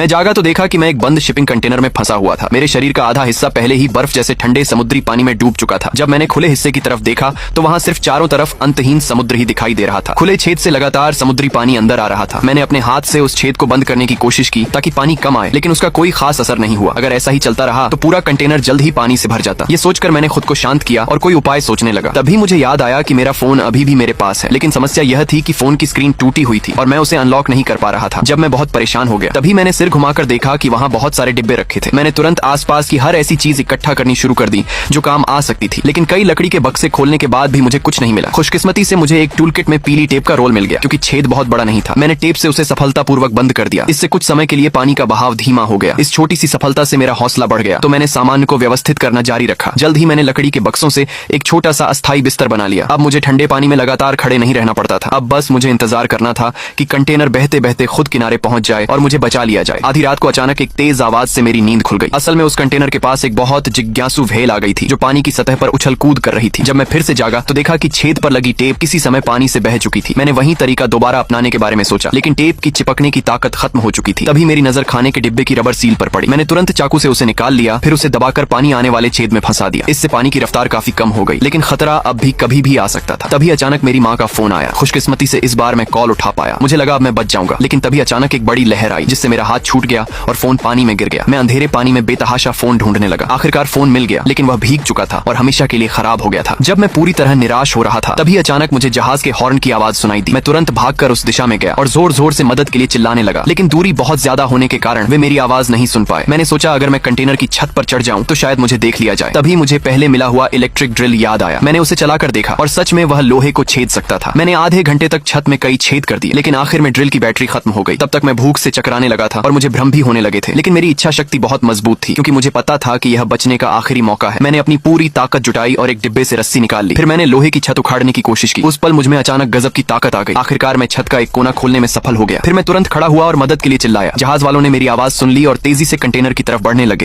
मैं जागा तो देखा कि मैं एक बंद शिपिंग कंटेनर में फंसा हुआ था। मेरे शरीर का आधा हिस्सा पहले ही बर्फ जैसे ठंडे समुद्री पानी में डूब चुका था। जब मैंने खुले हिस्से की तरफ देखा तो वहाँ सिर्फ चारों तरफ अंतहीन समुद्र ही दिखाई दे रहा था। खुले छेद से लगातार समुद्री पानी अंदर आ रहा था। मैंने अपने हाथ से उस छेद को बंद करने की कोशिश की ताकि पानी कम आए, लेकिन उसका कोई खास असर नहीं हुआ। अगर ऐसा ही चलता रहा तो पूरा कंटेनर जल्द ही पानी से भर जाता। ये सोचकर मैंने खुद को शांत किया और कोई उपाय सोचने लगा। तभी मुझे याद आया कि मेरा फोन अभी भी मेरे पास है, लेकिन समस्या यह थी कि फोन की स्क्रीन टूटी हुई थी और मैं उसे अनलॉक नहीं कर पा रहा था। जब मैं बहुत परेशान हो गया तभी मैंने सिर घुमाकर देखा कि वहाँ बहुत सारे डिब्बे रखे थे। मैंने तुरंत आसपास की हर ऐसी चीज इकट्ठा करनी शुरू कर दी जो काम आ सकती थी, लेकिन कई लकड़ी के बक्से खोलने के बाद भी मुझे कुछ नहीं मिला। खुशकिस्मती से मुझे एक टूल किट में पीली टेप का रोल मिल गया। क्योंकि छेद बहुत बड़ा नहीं था, मैंने टेप से उसे सफलतापूर्वक बंद कर दिया। इससे कुछ समय के लिए पानी का बहाव धीमा हो गया। इस छोटी सी सफलता से मेरा हौसला बढ़ गया तो मैंने सामान को व्यवस्थित करना जारी रखा। जल्द ही मैंने लकड़ी के बक्सों से एक छोटा सा अस्थायी बिस्तर बना लिया। अब मुझे ठंडे पानी में लगातार खड़े नहीं रहना पड़ता था। अब बस मुझे इंतजार करना था कि कंटेनर बहते बहते खुद किनारे पहुंच जाए और मुझे बचा लिया जाए। आधी रात को अचानक एक तेज आवाज से मेरी नींद खुल गई। असल में उस कंटेनर के पास एक बहुत जिज्ञासु व्हेल आ गई थी जो पानी की सतह पर उछल कूद कर रही थी। जब मैं फिर से जागा तो देखा कि छेद पर लगी टेप किसी समय पानी से बह चुकी थी। मैंने वही तरीका दोबारा अपनाने के बारे में सोचा, लेकिन टेप की चिपकने की ताकत खत्म हो चुकी थी। तभी मेरी नजर खाने के डिब्बे की रबर सील पर पड़ी। मैंने तुरंत चाकू से उसे निकाल लिया, फिर उसे दबाकर पानी आने वाले छेद में फंसा दिया। इससे पानी की रफ्तार काफी कम हो गई, लेकिन खतरा अब भी कभी भी आ सकता था। तभी अचानक मेरी माँ का फोन आया। खुशकिस्मती से इस बार मैं कॉल उठा पाया। मुझे लगा अब मैं बच जाऊंगा, लेकिन तभी अचानक एक बड़ी लहर आई जिससे मेरा हाथ छूट गया और फोन पानी में गिर गया। मैं अंधेरे पानी में बेतहाशा फोन ढूंढने लगा। आखिरकार फोन मिल गया, लेकिन वह भीग चुका था और हमेशा के लिए खराब हो गया था। जब मैं पूरी तरह निराश हो रहा था तभी अचानक मुझे जहाज के हॉर्न की आवाज सुनाई दी। मैं तुरंत भागकर उस दिशा में गया और जोर जोर से मदद के लिए चिल्लाने लगा, लेकिन दूरी बहुत ज्यादा होने के कारण वे मेरी आवाज नहीं सुन पाए। मैंने सोचा अगर मैं कंटेनर की छत पर चढ़ जाऊं तो शायद मुझे देख लिया जाए। तभी मुझे पहले मिला हुआ इलेक्ट्रिक ड्रिल याद आया। मैंने उसे चलाकर देखा और सच में वह लोहे को छेद सकता था। मैंने आधे घंटे तक छत में कई छेद कर दिए, लेकिन आखिर में ड्रिल की बैटरी खत्म हो गई। तब तक मैं भूख से चकराने लगा था और मुझे भ्रम भी होने लगे थे, लेकिन मेरी इच्छा शक्ति बहुत मजबूत थी क्योंकि मुझे पता था कि यह बचने का आखिरी मौका है। मैंने अपनी पूरी ताकत जुटाई और एक डिब्बे से रस्सी निकाल ली। फिर मैंने लोहे की छत उखाड़ने की कोशिश की। उस पल मुझ में अचानक गजब की ताकत आ गई। आखिरकार मैं छत का एक कोना खोलने में सफल हो गया। फिर मैं तुरंत खड़ा हुआ और मदद के लिए चिल्लाया। जहाज वालों ने मेरी आवाज सुन ली और तेजी से कंटेनर की तरफ बढ़ने लगे।